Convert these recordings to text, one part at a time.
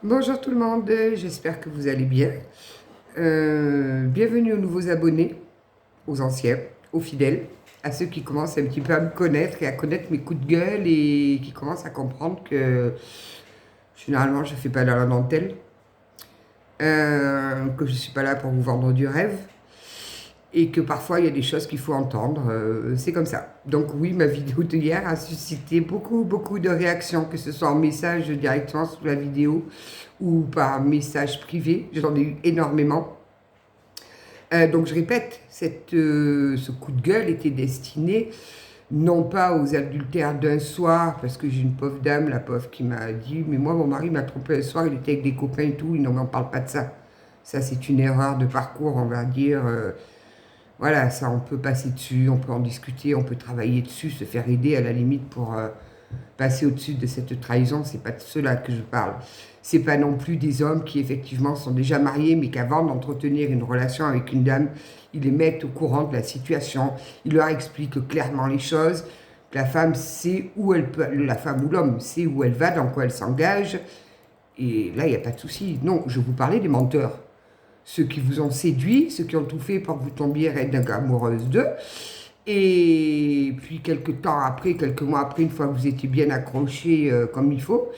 Bonjour tout le monde, j'espère que vous allez bien. Bienvenue aux nouveaux abonnés, aux anciens, aux fidèles, à ceux qui commencent un petit peu à me connaître et à connaître mes coups de gueule et qui commencent à comprendre que généralement je ne fais pas la dentelle, que je ne suis pas là pour vous vendre du rêve et que parfois il y a des choses qu'il faut entendre, c'est comme ça. Donc oui, ma vidéo de hier a suscité beaucoup de réactions, que ce soit en message directement sous la vidéo ou par message privé, j'en ai eu énormément. Donc je répète, ce coup de gueule était destiné non pas aux adultères d'un soir, parce que j'ai une pauvre dame, la pauvre, qui m'a dit « Mais moi, mon mari m'a trompé un soir, il était avec des copains et tout, il n'en parle pas de ça. » Ça, c'est une erreur de parcours, on va dire. Voilà, ça, on peut passer dessus, on peut en discuter, on peut travailler dessus, se faire aider à la limite pour passer au-dessus de cette trahison. C'est pas de cela que je parle. C'est pas non plus des hommes qui effectivement sont déjà mariés, mais qu'avant d'entretenir une relation avec une dame, ils les mettent au courant de la situation, ils leur expliquent clairement les choses. La femme sait où elle peut, la femme ou l'homme sait où elle va, dans quoi elle s'engage, et là il n'y a pas de souci. Non, je vous parlais des menteurs, ceux qui vous ont séduit, ceux qui ont tout fait pour que vous tombiez amoureuse d'eux. Et puis quelques temps après, quelques mois après, une fois que vous étiez bien accroché comme il faut,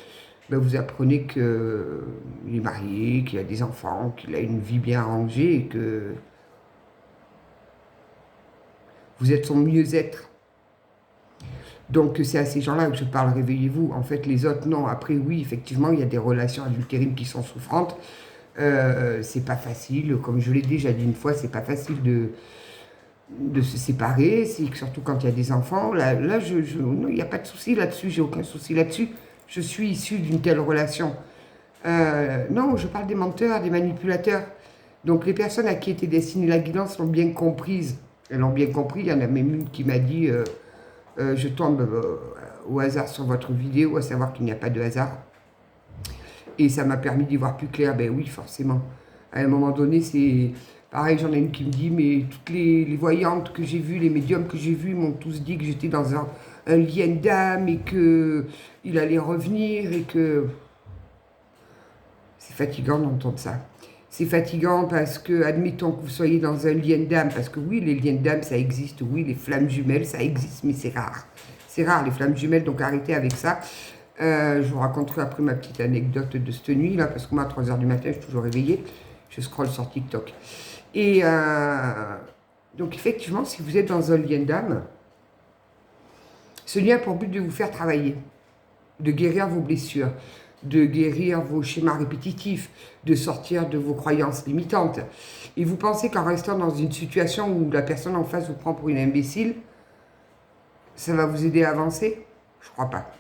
ben vous apprenez qu'il est marié, qu'il a des enfants, qu'il a une vie bien rangée et que vous êtes son mieux-être. Donc c'est à ces gens-là que je parle, réveillez-vous. En fait, les autres, non. Après, oui, effectivement, il y a des relations adultérines qui sont souffrantes. C'est pas facile, comme je l'ai déjà dit une fois, c'est pas facile de se séparer, c'est surtout quand il y a des enfants. Là non, il n'y a pas de souci là-dessus, j'ai aucun souci là-dessus. Je suis issue d'une telle relation. Non, je parle des menteurs, des manipulateurs. Donc les personnes à qui était destinée la guidance l'ont bien comprise. Elles l'ont bien compris. Il y en a même une qui m'a dit je tombe au hasard sur votre vidéo, à savoir qu'il n'y a pas de hasard. Et ça m'a permis d'y voir plus clair. Ben oui, forcément. À un moment donné, c'est pareil. J'en ai une qui me dit mais toutes les voyantes que j'ai vues, les médiums que j'ai vus m'ont tous dit que j'étais dans un lien d'âme et qu'il allait revenir et que... C'est fatigant d'entendre ça. C'est fatigant parce que, admettons que vous soyez dans un lien d'âme, parce que oui, les liens d'âme, ça existe, oui, les flammes jumelles, ça existe, mais c'est rare. C'est rare, les flammes jumelles, donc arrêtez avec ça. Je vous raconterai après ma petite anecdote de cette nuit, là, parce que moi, à 3 h du matin, je suis toujours réveillée. Je scrolle sur TikTok. Et donc, effectivement, si vous êtes dans un lien d'âme, ce lien a pour but de vous faire travailler, de guérir vos blessures, de guérir vos schémas répétitifs, de sortir de vos croyances limitantes. Et vous pensez qu'en restant dans une situation où la personne en face vous prend pour une imbécile, ça va vous aider à avancer? Je crois pas.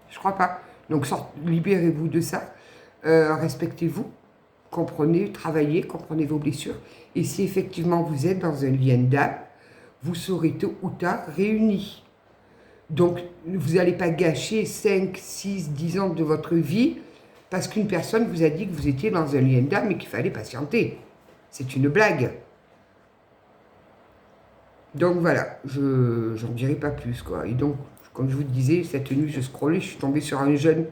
Je crois pas. Donc libérez-vous de ça, respectez-vous, comprenez, travaillez, comprenez vos blessures. Et si effectivement vous êtes dans un lien d'âme, vous serez tôt ou tard réunis. Donc, vous n'allez pas gâcher 5, 6, 10 ans de votre vie parce qu'une personne vous a dit que vous étiez dans un lien d'âme et qu'il fallait patienter. C'est une blague. Donc voilà, je n'en dirai pas plus, quoi. Et donc, comme je vous le disais, cette nuit, je scrollais, je suis tombée sur un jeune,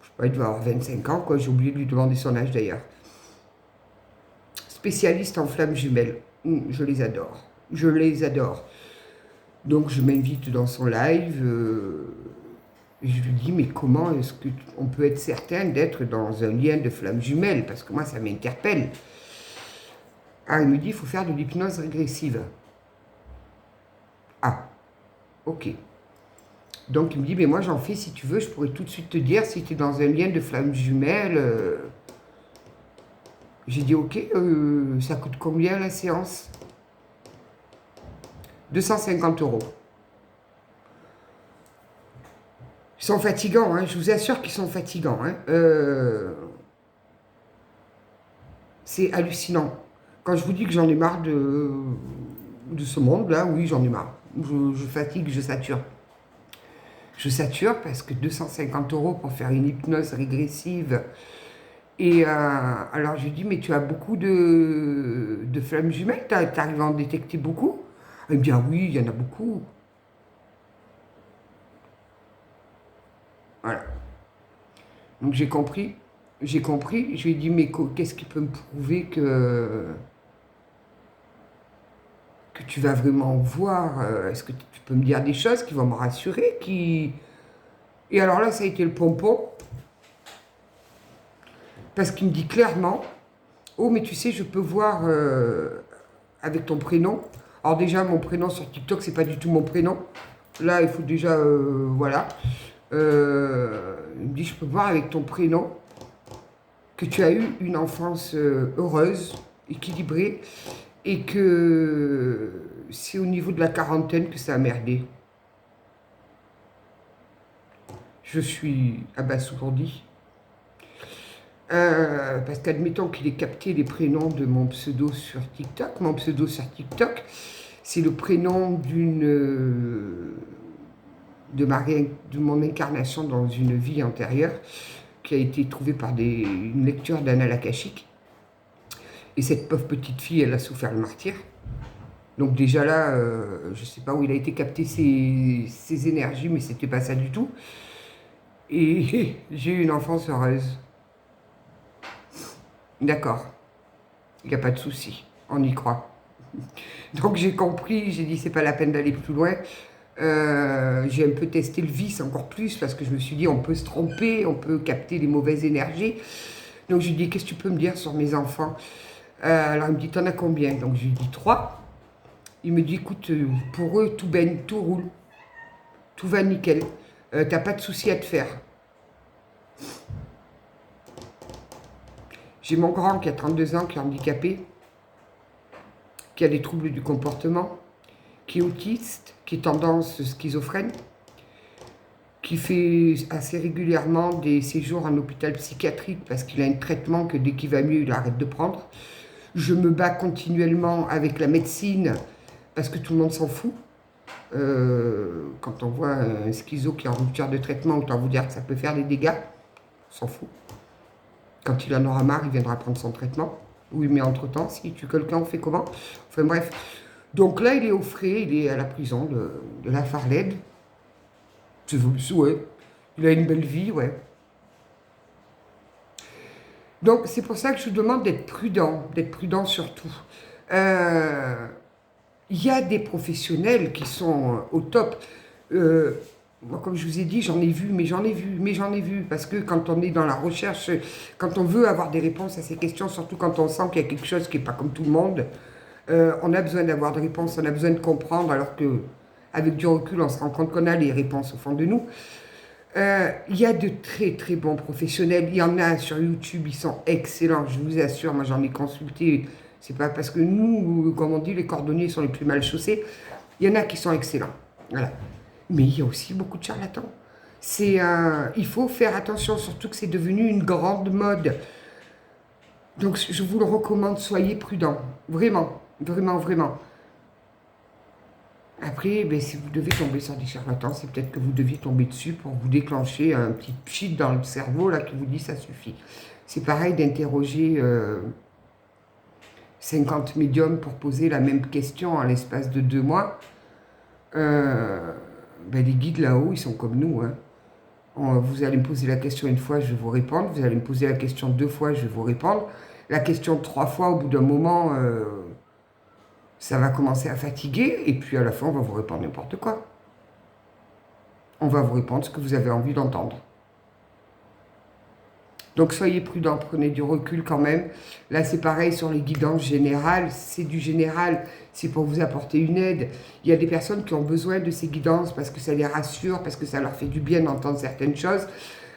je sais pas, il doit avoir 25 ans, quoi. J'ai oublié de lui demander son âge d'ailleurs. Spécialiste en flammes jumelles. Je les adore. Je les adore. Donc je m'invite dans son live, et je lui dis mais comment est-ce qu'on peut être certain d'être dans un lien de flammes jumelles, parce que moi ça m'interpelle. Ah, il me dit il faut faire de l'hypnose régressive. Ah, ok. Donc il me dit mais moi j'en fais si tu veux, je pourrais tout de suite te dire si tu es dans un lien de flammes jumelles. J'ai dit ok, ça coûte combien la séance? 250 €. Ils sont fatigants, hein, je vous assure qu'ils sont fatigants. Hein. C'est hallucinant. Quand je vous dis que j'en ai marre de ce monde-là, oui, j'en ai marre. Je fatigue, je sature. Je sature parce que 250 € pour faire une hypnose régressive. Et alors je lui dis, mais tu as beaucoup de flammes jumelles, tu arrives à en détecter beaucoup? Elle me dit, ah oui, il y en a beaucoup. Voilà. Donc j'ai compris, je lui ai dit, mais qu'est-ce qui peut me prouver que tu vas vraiment voir? Est-ce que tu peux me dire des choses qui vont me rassurer, qui... Et alors là, ça a été le pompon, parce qu'il me dit clairement, oh, mais tu sais, je peux voir avec ton prénom. Alors déjà, mon prénom sur TikTok, c'est pas du tout mon prénom. Là, il faut déjà, voilà. Il me dit, je peux voir avec ton prénom que tu as eu une enfance heureuse, équilibrée, et que c'est au niveau de la quarantaine que ça a merdé. Je suis abasourdie. Parce qu'admettons qu'il ait capté les prénoms de mon pseudo sur TikTok. Mon pseudo sur TikTok, c'est le prénom de mon incarnation dans une vie antérieure qui a été trouvée par une lecture d'Anna Lakashik. Et cette pauvre petite fille, elle a souffert le martyre. Donc déjà là, je ne sais pas où il a été capté ses énergies, mais c'était pas ça du tout. Et j'ai eu une enfance heureuse. D'accord, il n'y a pas de souci, on y croit. Donc j'ai compris, j'ai dit c'est pas la peine d'aller plus loin. J'ai un peu testé le vice encore plus parce que je me suis dit on peut se tromper, on peut capter les mauvaises énergies. Donc je lui ai dit qu'est-ce que tu peux me dire sur mes enfants? Alors il me dit t'en as combien? Donc je lui ai dit 3. Il me dit écoute, pour eux tout baigne, tout roule, tout va nickel, t'as pas de souci à te faire. J'ai mon grand qui a 32 ans, qui est handicapé, qui a des troubles du comportement, qui est autiste, qui est tendance schizophrène, qui fait assez régulièrement des séjours en hôpital psychiatrique parce qu'il a un traitement que dès qu'il va mieux, il arrête de prendre. Je me bats continuellement avec la médecine parce que tout le monde s'en fout. Quand on voit un schizo qui est en rupture de traitement, autant vous dire que ça peut faire des dégâts. On s'en fout. Quand il en aura marre, il viendra prendre son traitement. Oui, mais entre-temps, s'il tue quelqu'un, on fait comment? Enfin bref. Donc là, il est au frais, il est à la prison de la Farled. Ouais. Il a une belle vie, ouais. Donc c'est pour ça que je vous demande d'être prudent surtout. Il y a des professionnels qui sont au top. Moi, comme je vous ai dit, j'en ai vu, parce que quand on est dans la recherche, quand on veut avoir des réponses à ces questions, surtout quand on sent qu'il y a quelque chose qui n'est pas comme tout le monde, on a besoin d'avoir des réponses, on a besoin de comprendre, alors que avec du recul, on se rend compte qu'on a les réponses au fond de nous. Il y a de très très bons professionnels, il y en a sur YouTube, ils sont excellents, je vous assure, moi j'en ai consulté, c'est pas parce que nous, comme on dit, les cordonniers sont les plus mal chaussés, il y en a qui sont excellents, voilà. Mais il y a aussi beaucoup de charlatans. Il faut faire attention, surtout que c'est devenu une grande mode. Donc je vous le recommande, soyez prudents, vraiment, vraiment, vraiment. Après, si vous devez tomber sur des charlatans, c'est peut-être que vous deviez tomber dessus pour vous déclencher un petit pchit dans le cerveau là qui vous dit ça suffit. C'est pareil d'interroger 50 médiums pour poser la même question en l'espace de 2 mois. Les guides là-haut, ils sont comme nous. Hein. Vous allez me poser la question une fois, je vais vous répondre. Vous allez me poser la question 2 fois, je vais vous répondre. La question 3 fois, au bout d'un moment, ça va commencer à fatiguer. Et puis à la fin, on va vous répondre n'importe quoi. On va vous répondre ce que vous avez envie d'entendre. Donc soyez prudents, prenez du recul quand même. Là c'est pareil sur les guidances générales, c'est du général, c'est pour vous apporter une aide. Il y a des personnes qui ont besoin de ces guidances parce que ça les rassure, parce que ça leur fait du bien d'entendre certaines choses.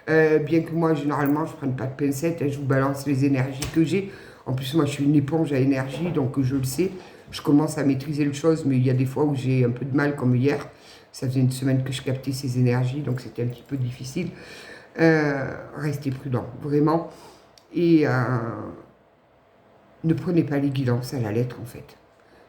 Bien que moi généralement je ne prenne pas de pincettes, je vous balance les énergies que j'ai. En plus moi je suis une éponge à énergie, donc je le sais. Je commence à maîtriser les choses, mais il y a des fois où j'ai un peu de mal comme hier. Ça faisait une semaine que je captais ces énergies, donc c'était un petit peu difficile. Restez prudents, vraiment. Et ne prenez pas les guidances à la lettre, en fait.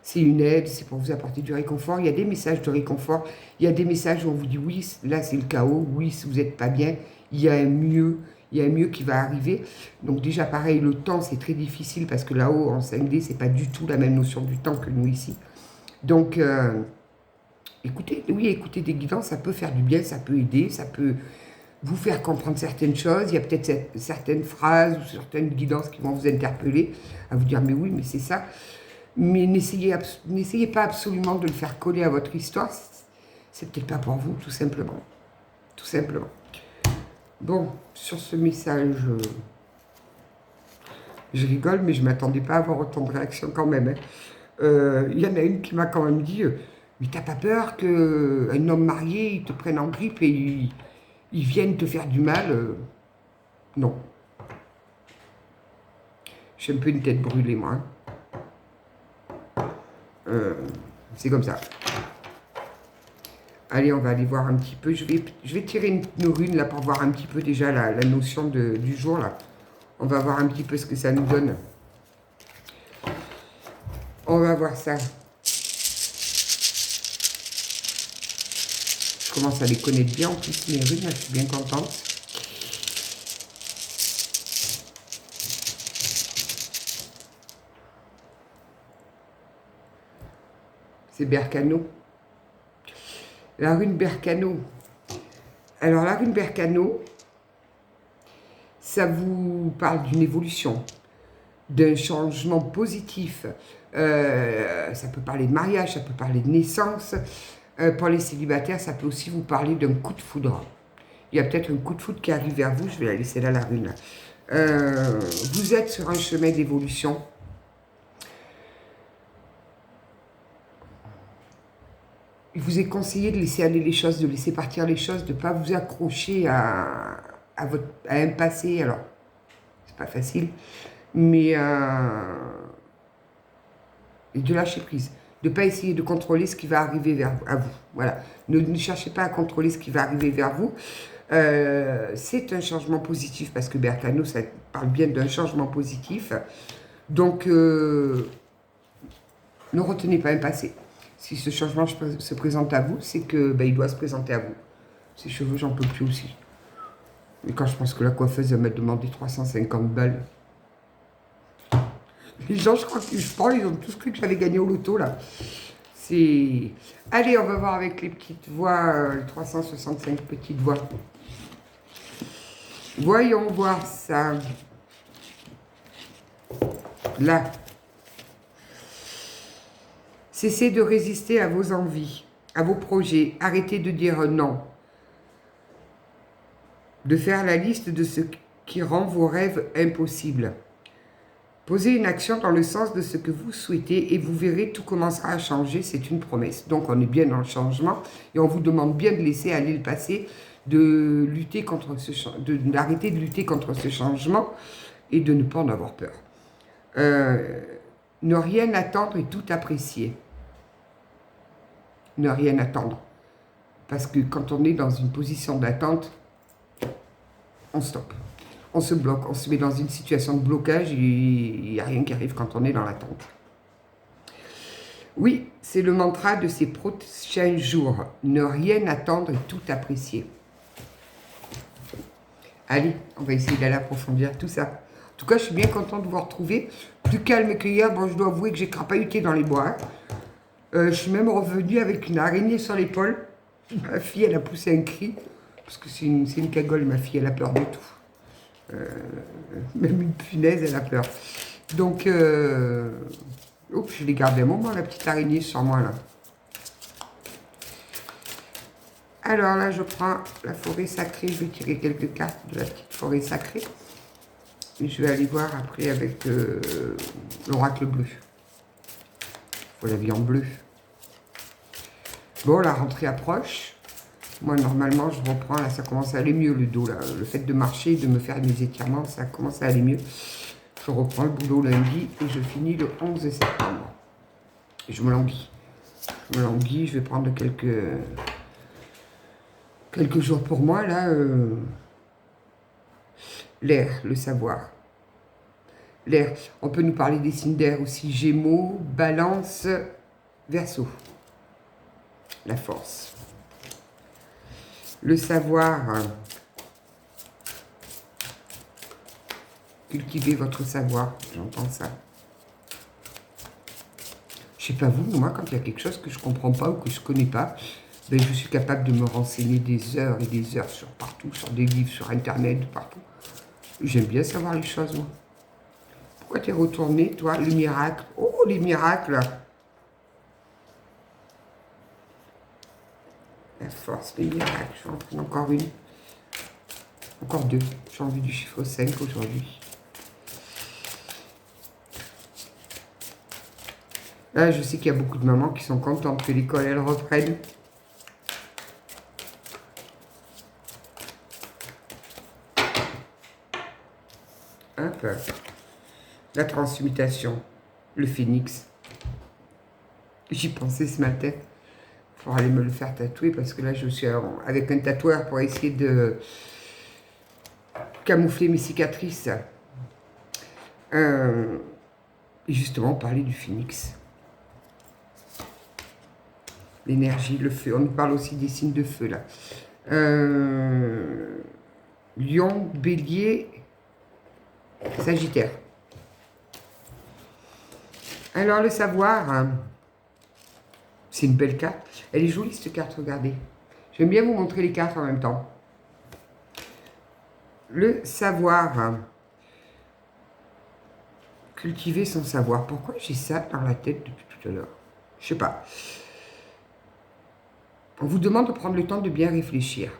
C'est une aide, c'est pour vous apporter du réconfort. Il y a des messages de réconfort. Il y a des messages où on vous dit, oui, là c'est le chaos. Oui, si vous n'êtes pas bien, il y a un mieux. Il y a un mieux qui va arriver. Donc déjà, pareil, le temps, c'est très difficile parce que là-haut, en 5D, c'est pas du tout la même notion du temps que nous ici. Donc, écoutez des guidances, ça peut faire du bien, ça peut aider, ça peut vous faire comprendre certaines choses. Il y a peut-être certaines phrases ou certaines guidances qui vont vous interpeller, à vous dire, mais oui, mais c'est ça. Mais n'essayez pas absolument de le faire coller à votre histoire. C'est peut-être pas pour vous, tout simplement. Tout simplement. Bon, sur ce message, je rigole, mais je ne m'attendais pas à avoir autant de réactions quand même. Il y en a une qui m'a quand même dit, mais t'as pas peur qu'un homme marié, il te prenne en grippe et il vienne te faire du mal? Non. J'ai un peu une tête brûlée, moi. C'est comme ça. Allez, on va aller voir un petit peu. Je vais tirer une rune là pour voir un petit peu déjà la notion du jour là. On va voir un petit peu ce que ça nous donne. On va voir ça. Je commence à les connaître bien en plus, mes runes, là, je suis bien contente. C'est Berkano. La rune Berkano. Alors, la rune Berkano, ça vous parle d'une évolution, d'un changement positif. Ça peut parler de mariage, ça peut parler de naissance. Pour les célibataires, ça peut aussi vous parler d'un coup de foudre. Il y a peut-être un coup de foudre qui arrive vers vous. Je vais la laisser là, la rune. Vous êtes sur un chemin d'évolution. Il vous est conseillé de laisser aller les choses, de laisser partir les choses, de ne pas vous accrocher à un passé. Alors, c'est pas facile, mais de lâcher prise. De ne pas essayer de contrôler ce qui va arriver à vous. Voilà. Ne cherchez pas à contrôler ce qui va arriver vers vous. C'est un changement positif, parce que Berkano, ça parle bien d'un changement positif. Donc, ne retenez pas un passé. Si ce changement se présente à vous, c'est que il doit se présenter à vous. Ces cheveux, j'en peux plus aussi. Mais quand je pense que la coiffeuse m'a demandé 350 balles, les gens, je crois qu'ils ont tous cru que j'avais gagné au loto, là. C'est... Allez, on va voir avec les petites voix, 365 petites voix. Voyons voir ça. Là. Cessez de résister à vos envies, à vos projets. Arrêtez de dire non. De faire la liste de ce qui rend vos rêves impossibles. Posez une action dans le sens de ce que vous souhaitez et vous verrez, tout commencera à changer, c'est une promesse. Donc on est bien dans le changement et on vous demande bien de laisser aller le passé, d'arrêter de lutter contre ce changement et de ne pas en avoir peur. Ne rien attendre et tout apprécier. Ne rien attendre. Parce que quand on est dans une position d'attente, on stoppe. On se bloque, on se met dans une situation de blocage et il n'y a rien qui arrive quand on est dans l'attente. Oui, c'est le mantra de ces prochains jours. Ne rien attendre et tout apprécier. Allez, on va essayer d'aller approfondir tout ça. En tout cas, je suis bien contente de vous retrouver. Plus calme que hier. Bon, je dois avouer que j'ai crapahuté dans les bois. Je suis même revenue avec une araignée sur l'épaule. Ma fille, elle a poussé un cri. Parce que c'est une cagole, ma fille, elle a peur de tout. Même une punaise, elle a peur. Donc, oups, je l'ai gardée un moment, la petite araignée sur moi, là. Alors là, je prends la forêt sacrée. Je vais tirer quelques cartes de la petite forêt sacrée. Et je vais aller voir après avec l'oracle bleu. Il faut la vie en bleu. Bon, la rentrée approche. Moi, normalement, je reprends. Là, ça commence à aller mieux, le dos. Là. Le fait de marcher, de me faire mes étirements, ça commence à aller mieux. Je reprends le boulot lundi et je finis le 11 septembre. Et je me languis. Je vais prendre quelques jours pour moi, là. L'air, le savoir. L'air. On peut nous parler des signes d'air aussi. Gémeaux, Balance, Verseau. La force. Le savoir. Cultivez votre savoir. J'entends ça. Je sais pas vous, moi, quand il y a quelque chose que je comprends pas ou que je connais pas, Ben, je suis capable de me renseigner des heures et des heures sur partout, sur des livres, sur Internet, partout. J'aime bien savoir les choses, moi. Pourquoi t'es retourné, toi, le miracle? Oh, les miracles! La force, les miracles. Je vais en prendre encore une. Encore deux. J'ai envie du chiffre 5 aujourd'hui. Là, je sais qu'il y a beaucoup de mamans qui sont contentes que l'école, elle reprenne. Hop. La transmutation. Le phénix. J'y pensais ce matin. Pour aller me le faire tatouer parce que là, je suis avec un tatoueur pour essayer de camoufler mes cicatrices. Et justement, parler du phénix. L'énergie, le feu. On nous parle aussi des signes de feu, là. Lion, bélier, sagittaire. Alors, le savoir, hein, c'est une belle carte. Elle est jolie, cette carte, regardez. J'aime bien vous montrer les cartes en même temps. Le savoir, hein, cultiver son savoir. Pourquoi j'ai ça dans la tête depuis tout à l'heure? Je sais pas. On vous demande de prendre le temps de bien réfléchir,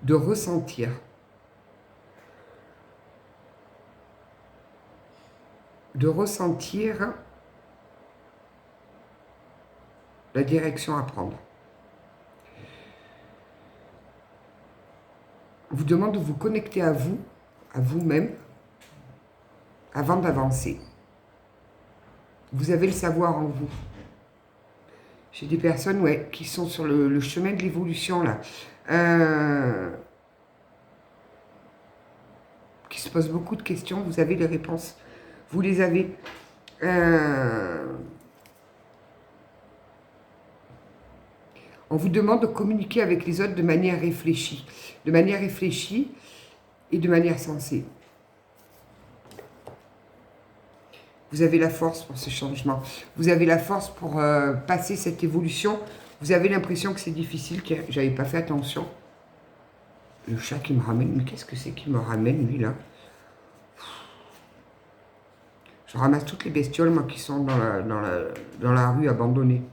de ressentir, la direction à prendre. On vous demande de vous connecter à vous, à vous-même, avant d'avancer. Vous avez le savoir en vous. J'ai des personnes qui sont sur le chemin de l'évolution, là. Qui se posent beaucoup de questions. Vous avez les réponses. Vous les avez. On vous demande de communiquer avec les autres de manière réfléchie. De manière réfléchie et de manière sensée. Vous avez la force pour ce changement. Vous avez la force pour passer cette évolution. Vous avez l'impression que c'est difficile, que j'avais pas fait attention. Le chat qui me ramène. Mais qu'est-ce que c'est qui me ramène, lui, là? Je ramasse toutes les bestioles, moi, qui sont dans la rue abandonnée.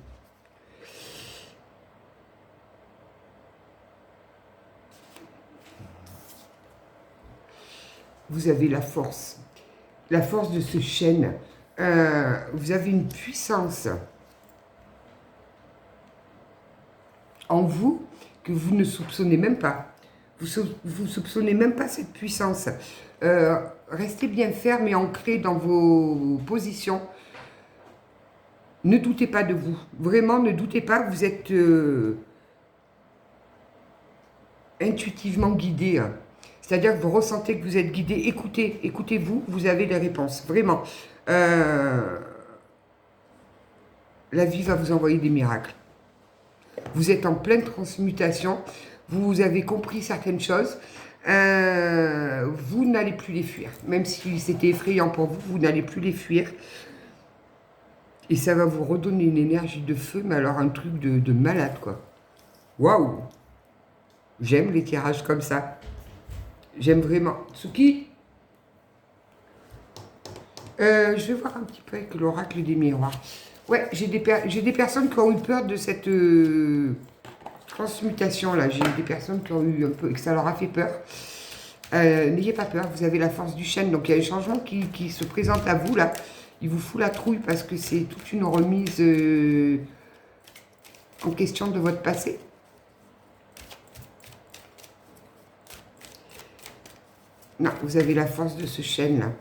Vous avez la force de ce chêne. Vous avez une puissance en vous que vous ne soupçonnez même pas. Vous soupçonnez même pas cette puissance. Restez bien ferme et ancré dans vos positions. Ne doutez pas de vous. Vraiment, ne doutez pas. Vous êtes intuitivement guidé. Hein. C'est-à-dire que vous ressentez que vous êtes guidé. Écoutez, écoutez-vous, vous avez les réponses. Vraiment. La vie va vous envoyer des miracles. Vous êtes en pleine transmutation. Vous avez compris certaines choses. Vous n'allez plus les fuir. Même si c'était effrayant pour vous, vous n'allez plus les fuir. Et ça va vous redonner une énergie de feu, mais alors un truc de malade, quoi. Waouh! J'aime les tirages comme ça. J'aime vraiment. Tsuki, je vais voir un petit peu avec l'oracle des miroirs. Ouais, j'ai des personnes qui ont eu peur de cette transmutation-là. J'ai des personnes qui ont eu un peu, que ça leur a fait peur. N'ayez pas peur, vous avez la force du chêne. Donc il y a un changement qui se présente à vous, là. Il vous fout la trouille parce que c'est toute une remise en question de votre passé. Non, vous avez la force de ce chêne-là.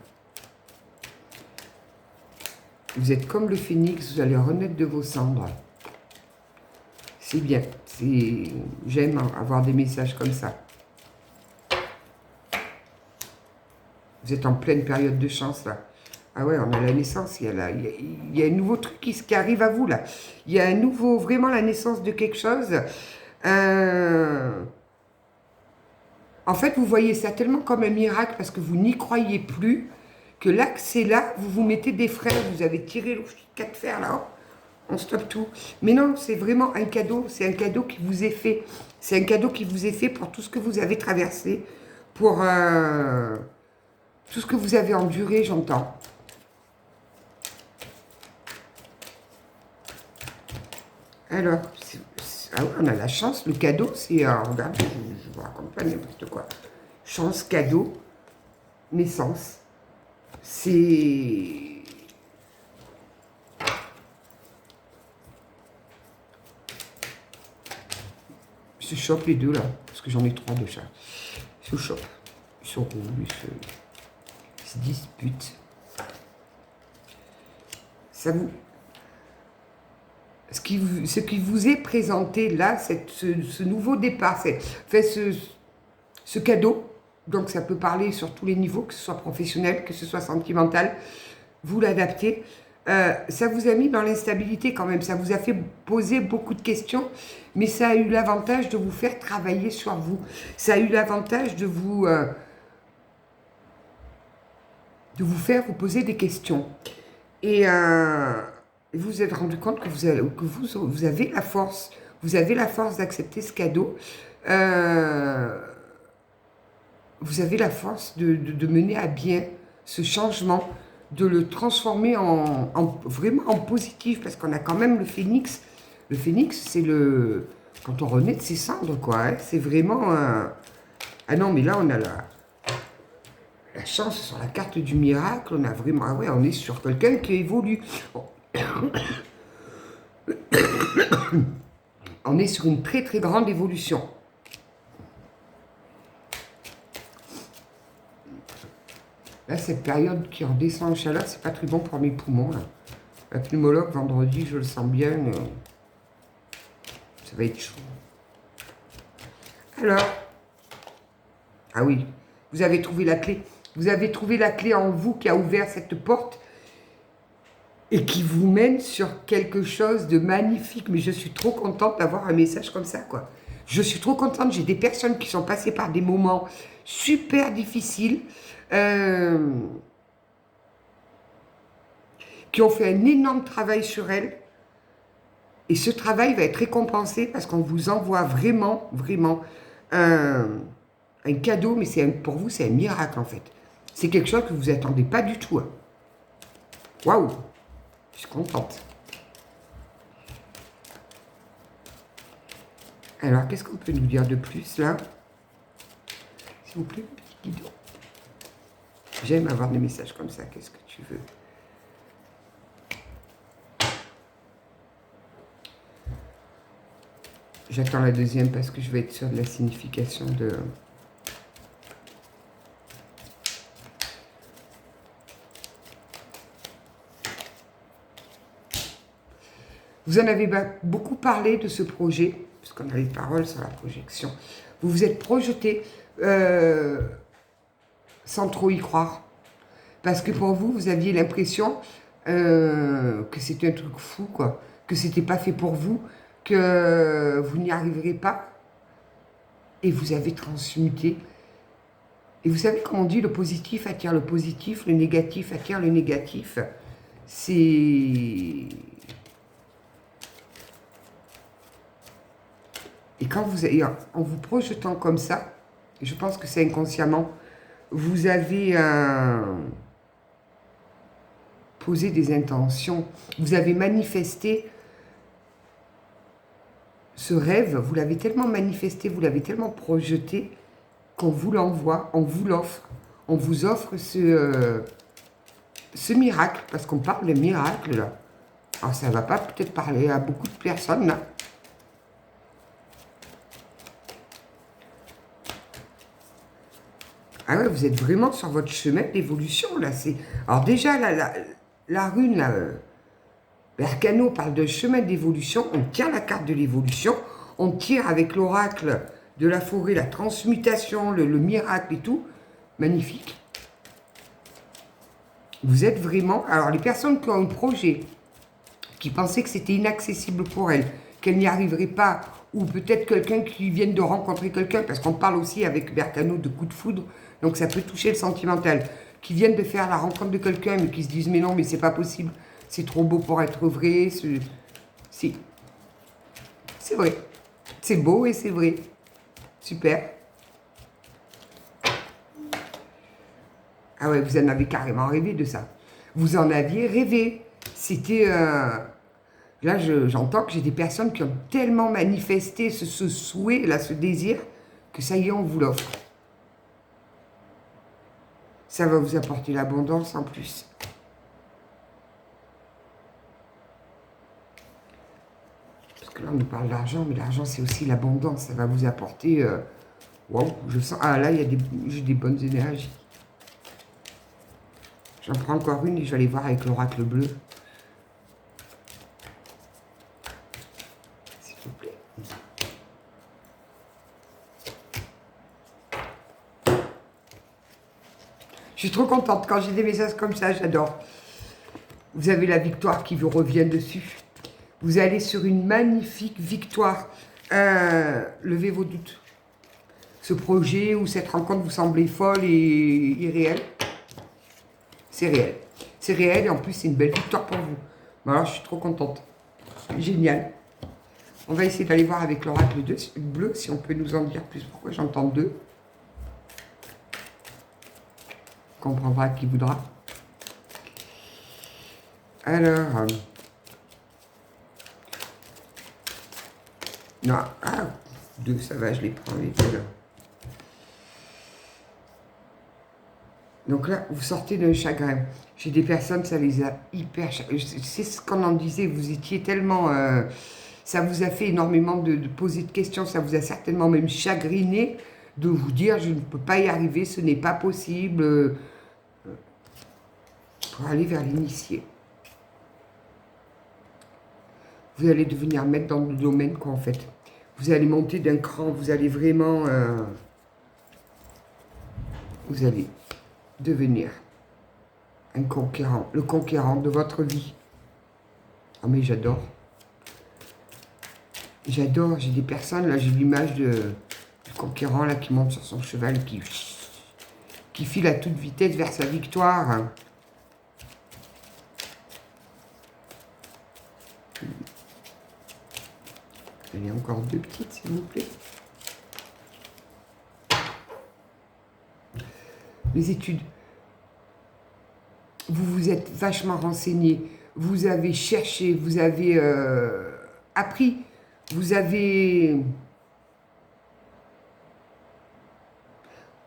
Vous êtes comme le phénix, vous allez renaître de vos cendres. C'est bien. J'aime avoir des messages comme ça. Vous êtes en pleine période de chance, là. Ah ouais, on a la naissance. Il y a un nouveau truc qui arrive à vous, là. Il y a un nouveau, vraiment la naissance de quelque chose. En fait, vous voyez ça tellement comme un miracle parce que vous n'y croyez plus, que là, que c'est là, vous vous mettez des freins, vous avez tiré le 4 fers là-haut. On stoppe tout. Mais non, c'est vraiment un cadeau. C'est un cadeau qui vous est fait. C'est un cadeau qui vous est fait pour tout ce que vous avez traversé. Pour tout ce que vous avez enduré, j'entends. Alors, ah ouais, on a la chance. Le cadeau, c'est... regardez, je vous raconte pas n'importe quoi. Chance, cadeau, naissance. C'est... Ils se chopent les deux, là. Parce que j'en ai 3 de chat. Ils se chopent. Ils se roulent, ils se disputent. Ça vous... Ce qui vous est présenté là, ce nouveau départ, ce cadeau, donc ça peut parler sur tous les niveaux, que ce soit professionnel, que ce soit sentimental, vous l'adaptez. Ça vous a mis dans l'instabilité quand même, ça vous a fait poser beaucoup de questions, mais ça a eu l'avantage de vous faire travailler sur vous. Ça a eu l'avantage de vous faire vous poser des questions. Et vous vous êtes rendu compte que vous avez la force. Vous avez la force d'accepter ce cadeau. Vous avez la force de mener à bien ce changement, de le transformer vraiment en positif, parce qu'on a quand même le phénix. Le phénix, c'est quand on renaît de ses cendres, quoi. Hein. C'est vraiment... Ah non, mais là, on a la chance sur la carte du miracle. On a vraiment... Ah ouais, on est sur quelqu'un qui évolue. On est sur une très très grande évolution. Là, cette période qui redescend en chaleur, c'est pas très bon pour mes poumons. Là. La pneumologue, vendredi, je le sens bien. Ça va être chaud. Alors, ah oui, vous avez trouvé la clé. Vous avez trouvé la clé en vous qui a ouvert cette porte et qui vous mène sur quelque chose de magnifique. Mais je suis trop contente d'avoir un message comme ça, quoi. Je suis trop contente. J'ai des personnes qui sont passées par des moments super difficiles, qui ont fait un énorme travail sur elles. Et ce travail va être récompensé parce qu'on vous envoie vraiment, vraiment un cadeau. Mais pour vous, c'est un miracle, en fait. C'est quelque chose que vous n'attendez pas du tout. Hein. Waouh! Je suis contente. Alors, qu'est-ce qu'on peut nous dire de plus, là? S'il vous plaît, petit guidon. J'aime avoir des messages comme ça. Qu'est-ce que tu veux? J'attends la deuxième parce que je vais être sûre de la signification de... Vous en avez beaucoup parlé de ce projet, puisqu'on a les paroles sur la projection. Vous vous êtes projeté sans trop y croire. Parce que pour vous, vous aviez l'impression que c'était un truc fou, quoi. Que c'était pas fait pour vous, que vous n'y arriverez pas. Et vous avez transmuté. Et vous savez comment on dit, le positif attire le positif, le négatif attire le négatif. C'est... Et quand en vous projetant comme ça, je pense que c'est inconsciemment, vous avez posé des intentions, vous avez manifesté ce rêve, vous l'avez tellement manifesté, vous l'avez tellement projeté, qu'on vous l'envoie, on vous l'offre, on vous offre ce miracle, parce qu'on parle de miracle là. Alors ça ne va pas peut-être parler à beaucoup de personnes là. Ah ouais, vous êtes vraiment sur votre chemin d'évolution, là. Alors déjà, la rune, là, l'Arcano parle de chemin d'évolution. On tient la carte de l'évolution. On tire avec l'oracle de la forêt, la transmutation, le miracle et tout. Magnifique. Vous êtes vraiment... Alors, les personnes qui ont un projet, qui pensaient que c'était inaccessible pour elles, qu'elles n'y arriveraient pas, ou peut-être quelqu'un qui vient de rencontrer quelqu'un, parce qu'on parle aussi avec Bercano de coup de foudre, donc ça peut toucher le sentimental, qui viennent de faire la rencontre de quelqu'un, mais qui se disent « mais non, mais c'est pas possible, c'est trop beau pour être vrai ». Si. C'est vrai. C'est beau et c'est vrai. Super. Ah ouais, vous en avez carrément rêvé de ça. Vous en aviez rêvé. C'était... Là, j'entends que j'ai des personnes qui ont tellement manifesté ce souhait, là, ce désir, que ça y est, on vous l'offre. Ça va vous apporter l'abondance en plus. Parce que là, on nous parle d'argent, mais l'argent, c'est aussi l'abondance. Ça va vous apporter... Waouh, je sens... Ah, là, j'ai des bonnes énergies. J'en prends encore une et je vais aller voir avec l'oracle bleu. S'il vous plaît. Je suis trop contente. Quand j'ai des messages comme ça, j'adore. Vous avez la victoire qui vous revient dessus. Vous allez sur une magnifique victoire. Levez vos doutes. Ce projet ou cette rencontre vous semblait folle et irréelle. C'est réel. C'est réel et en plus, c'est une belle victoire pour vous. Alors, je suis trop contente. Génial. On va essayer d'aller voir avec l'oracle bleu si on peut nous en dire plus. Pourquoi j'entends deux? On comprendra qui voudra. Alors... non, ah, deux, ça va, je les prends les deux là. Donc là, vous sortez d'un chagrin. J'ai des personnes, ça les a hyper... C'est ce qu'on en disait, vous étiez tellement... ça vous a fait énormément de poser de questions, ça vous a certainement même chagriné de vous dire, je ne peux pas y arriver, ce n'est pas possible. Pour aller vers l'initié. Vous allez devenir maître dans le domaine, quoi, en fait. Vous allez monter d'un cran, vous allez vraiment... vous allez devenir un conquérant, le conquérant de votre vie. Ah mais j'adore. J'adore, j'ai des personnes, là j'ai l'image du conquérant là qui monte sur son cheval, qui file à toute vitesse vers sa victoire. Il y a encore deux petites, s'il vous plaît. Les études. Vous vous êtes vachement renseigné. Vous avez cherché, vous avez appris. Vous avez...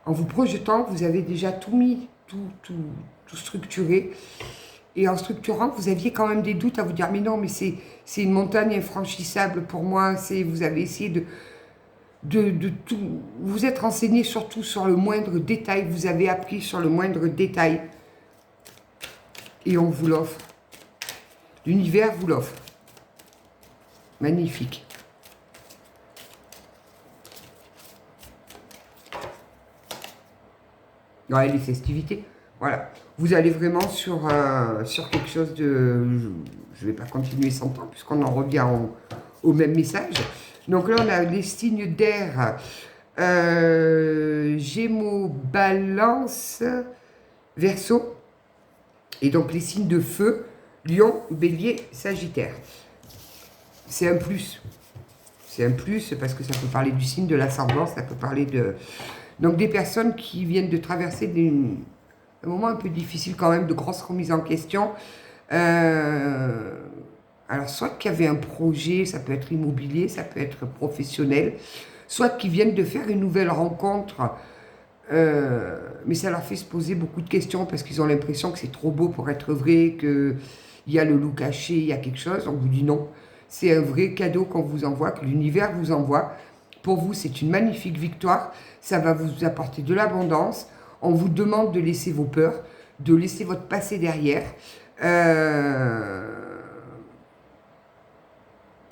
En vous projetant, vous avez déjà tout mis, tout structuré. Et en structurant, vous aviez quand même des doutes à vous dire, mais non, mais c'est une montagne infranchissable pour moi. Vous avez essayé de tout... Vous êtes renseigné surtout sur le moindre détail. Vous avez appris sur le moindre détail. Et on vous l'offre. L'univers vous l'offre. Magnifique. Ouais, les festivités. Voilà. Vous allez vraiment sur quelque chose de... Je ne vais pas continuer sans temps puisqu'on en revient au même message. Donc là, on a les signes d'air. Gémeaux, Balance, Verseau. Et donc les signes de feu, Lion, Bélier, Sagittaire. C'est un plus. C'est un plus parce que ça peut parler du signe de l'ascendant, ça peut parler de... Donc des personnes qui viennent de traverser un moment un peu difficile quand même, de grosses remises en question. Alors soit qu'il y avait un projet, ça peut être immobilier, ça peut être professionnel, soit qu'ils viennent de faire une nouvelle rencontre, mais ça leur fait se poser beaucoup de questions parce qu'ils ont l'impression que c'est trop beau pour être vrai, qu'il y a le loup caché, il y a quelque chose. On vous dit non, c'est un vrai cadeau qu'on vous envoie, que l'univers vous envoie. Pour vous, c'est une magnifique victoire. Ça va vous apporter de l'abondance. On vous demande de laisser vos peurs, de laisser votre passé derrière.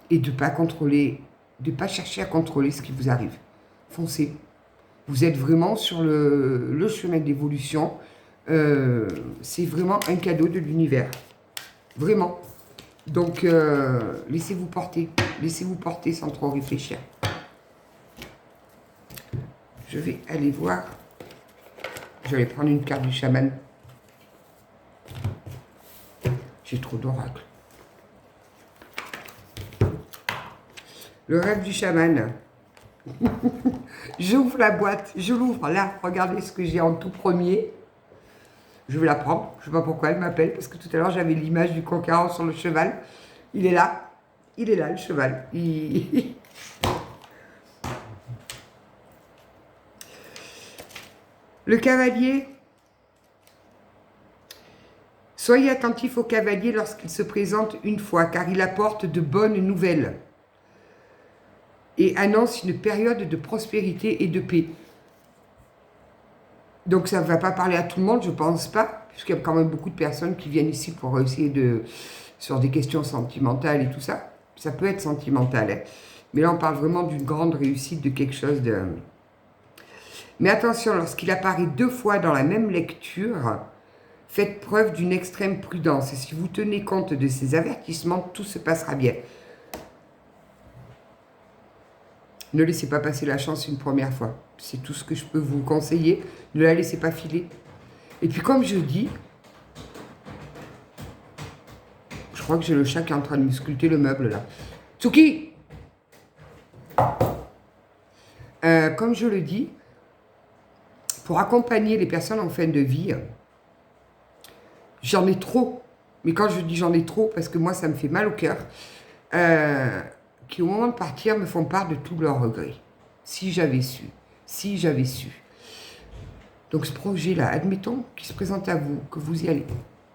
Et de ne pas contrôler, de ne pas chercher à contrôler ce qui vous arrive. Foncez. Vous êtes vraiment sur le chemin d'évolution. C'est vraiment un cadeau de l'univers. Vraiment. Donc, laissez-vous porter. Laissez-vous porter sans trop réfléchir. Je vais aller voir. Je vais prendre une carte du chaman. J'ai trop d'oracles. Le rêve du chaman. J'ouvre la boîte, je l'ouvre là, regardez ce que j'ai en tout premier. Je vais la prendre, je ne sais pas pourquoi elle m'appelle, parce que tout à l'heure j'avais l'image du conquérant sur le cheval. Il est là le cheval. Le cavalier. Soyez attentif au cavalier lorsqu'il se présente une fois, car il apporte de bonnes nouvelles et annonce une période de prospérité et de paix. Donc ça ne va pas parler à tout le monde, je ne pense pas, puisqu'il y a quand même beaucoup de personnes qui viennent ici pour essayer sur des questions sentimentales et tout ça. Ça peut être sentimental, hein. Mais là on parle vraiment d'une grande réussite, de quelque chose de... Mais attention, lorsqu'il apparaît 2 fois dans la même lecture, faites preuve d'une extrême prudence. Et si vous tenez compte de ces avertissements, tout se passera bien. Ne laissez pas passer la chance une première fois. C'est tout ce que je peux vous conseiller. Ne la laissez pas filer. Et puis comme je dis, je crois que j'ai le chat qui est en train de me sculpter le meuble là. Tsuki, comme je le dis, pour accompagner les personnes en fin de vie, j'en ai trop. Mais quand je dis j'en ai trop, parce que moi ça me fait mal au cœur, qui au moment de partir me font part de tous leurs regrets. Si j'avais su, si j'avais su. Donc ce projet-là, admettons qu'il se présente à vous, que vous y allez.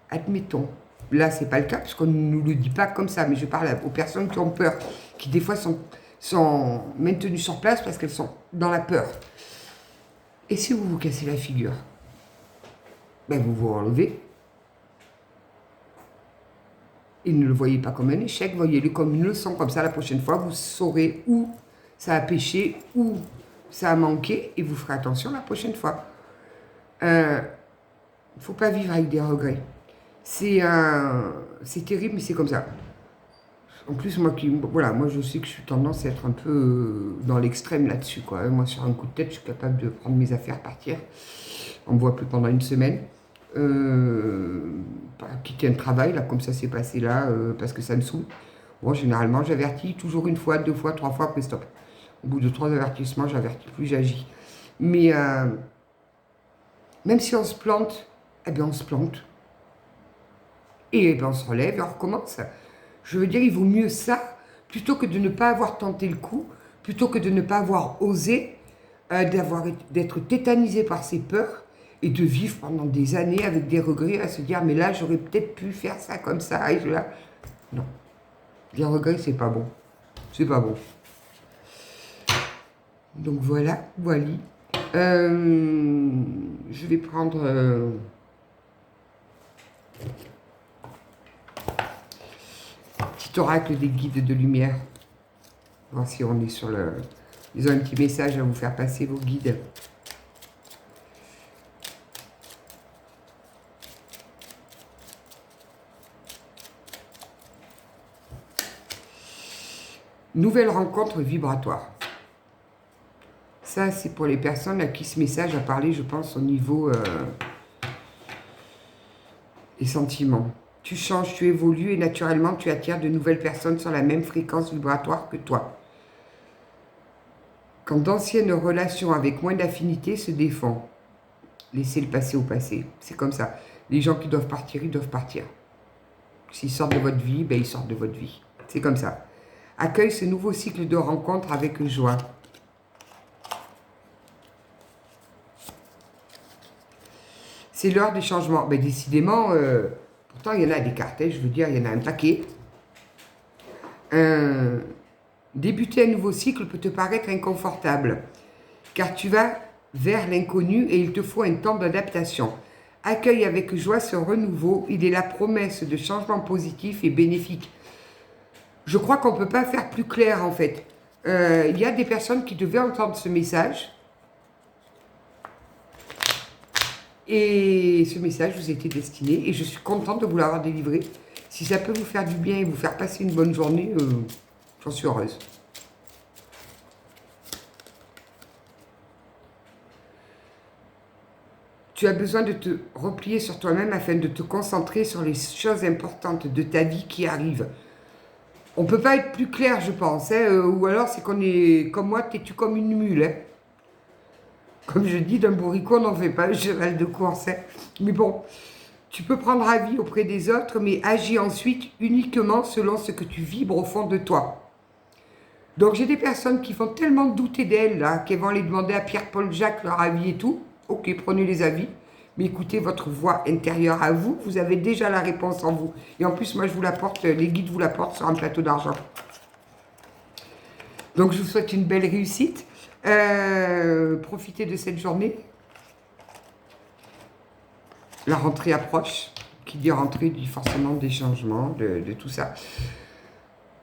Admettons. Là, c'est pas le cas, parce qu'on ne nous le dit pas comme ça, mais je parle aux personnes qui ont peur, qui des fois sont maintenues sur place parce qu'elles sont dans la peur. Et si vous vous cassez la figure, ben vous vous relevez. Et ne le voyez pas comme un échec, voyez-le comme une leçon. Comme ça, la prochaine fois, vous saurez où ça a péché, où ça a manqué, et vous ferez attention la prochaine fois. Il ne faut pas vivre avec des regrets. C'est terrible, mais c'est comme ça. En plus, moi je sais que je suis tendance à être un peu dans l'extrême là-dessus, quoi. Moi, sur un coup de tête, je suis capable de prendre mes affaires, partir. On ne me voit plus pendant une semaine. Quitter un travail, là, comme ça s'est passé là, parce que ça me saoule. Bon, généralement, j'avertis toujours 1 fois, 2 fois, 3 fois, après stop. Au bout de 3 avertissements, j'avertis plus, j'agis. Mais même si on se plante, eh bien on se plante. Et eh bien on se relève et on recommence. Je veux dire, il vaut mieux ça, plutôt que de ne pas avoir tenté le coup, plutôt que de ne pas avoir osé, d'être tétanisé par ses peurs, et de vivre pendant des années avec des regrets, à se dire, mais là, j'aurais peut-être pu faire ça comme ça, et là. Non. Les regrets, c'est pas bon. C'est pas bon. Donc voilà, voilà. Je vais prendre... petit oracle des guides de lumière. Voir si on est sur le... Ils ont un petit message à vous faire passer, vos guides. Nouvelle rencontre vibratoire. Ça, c'est pour les personnes à qui ce message a parlé, je pense, au niveau des sentiments. Tu changes, tu évolues et naturellement, tu attires de nouvelles personnes sur la même fréquence vibratoire que toi. Quand d'anciennes relations avec moins d'affinité se défont, laissez le passé au passé. C'est comme ça. Les gens qui doivent partir, ils doivent partir. S'ils sortent de votre vie, ben ils sortent de votre vie. C'est comme ça. Accueille ce nouveau cycle de rencontres avec joie. C'est l'heure des changements. Ben décidément, pourtant il y en a des cartes, je veux dire, il y en a un paquet. Débuter un nouveau cycle peut te paraître inconfortable, car tu vas vers l'inconnu et il te faut un temps d'adaptation. Accueille avec joie ce renouveau, il est la promesse de changements positifs et bénéfiques. Je crois qu'on ne peut pas faire plus clair en fait. Il y a des personnes qui devaient entendre ce message. Et ce message vous était destiné et je suis contente de vous l'avoir délivré. Si ça peut vous faire du bien et vous faire passer une bonne journée, j'en suis heureuse. Tu as besoin de te replier sur toi-même afin de te concentrer sur les choses importantes de ta vie qui arrivent. On ne peut pas être plus clair, je pense. Hein, ou alors, c'est qu'on est, comme moi, t'es-tu comme une mule. Hein. Comme je dis, d'un bourricot, on n'en fait pas un cheval de course. Hein. Mais bon, tu peux prendre avis auprès des autres, mais agis ensuite uniquement selon ce que tu vibres au fond de toi. Donc, j'ai des personnes qui font tellement douter d'elles, là, qu'elles vont aller demander à Pierre-Paul Jacques leur avis et tout. Ok, prenez les avis. Mais écoutez votre voix intérieure à vous, vous avez déjà la réponse en vous. Et en plus, moi, je vous l'apporte, les guides vous l'apportent sur un plateau d'argent. Donc, je vous souhaite une belle réussite. Profitez de cette journée. La rentrée approche. Qui dit rentrée dit forcément des changements, de tout ça.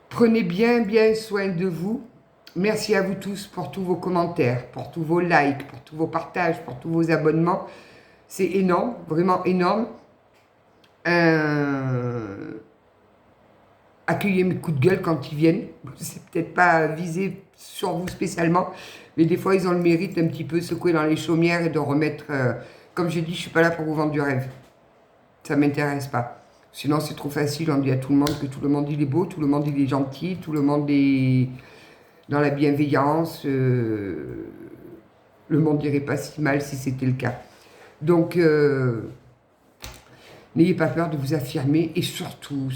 Prenez bien soin de vous. Merci à vous tous pour tous vos commentaires, pour tous vos likes, pour tous vos partages, pour tous vos abonnements. C'est énorme, vraiment énorme. Accueillez mes coups de gueule quand ils viennent. C'est peut-être pas visé sur vous spécialement, mais des fois ils ont le mérite d'un petit peu secouer dans les chaumières et de remettre... comme j'ai dit, je suis pas là pour vous vendre du rêve. Ça m'intéresse pas. Sinon c'est trop facile, on dit à tout le monde que tout le monde il est beau, tout le monde il est gentil, tout le monde est dans la bienveillance. Le monde n'irait pas si mal si c'était le cas. Donc, n'ayez pas peur de vous affirmer et surtout,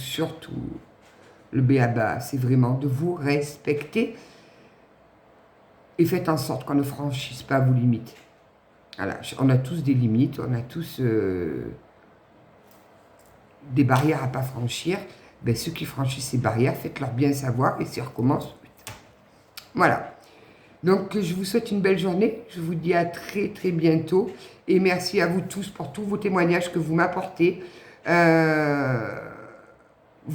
le b.a.-ba, c'est vraiment de vous respecter et faites en sorte qu'on ne franchisse pas vos limites. Voilà, on a tous des limites, on a tous des barrières à ne pas franchir. Ben, ceux qui franchissent ces barrières, faites-leur bien savoir et ça recommence. Voilà. Donc, je vous souhaite une belle journée. Je vous dis à très bientôt. Et merci à vous tous pour tous vos témoignages que vous m'apportez. Vous ne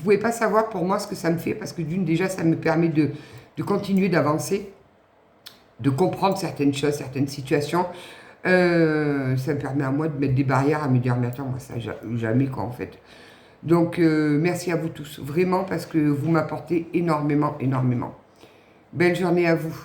pouvez pas savoir pour moi ce que ça me fait, parce que d'une, déjà, ça me permet de continuer d'avancer, de comprendre certaines choses, certaines situations. Ça me permet à moi de mettre des barrières, à me dire, mais attends, moi, ça, jamais, quoi, en fait. Donc, merci à vous tous, vraiment, parce que vous m'apportez énormément. Belle journée à vous.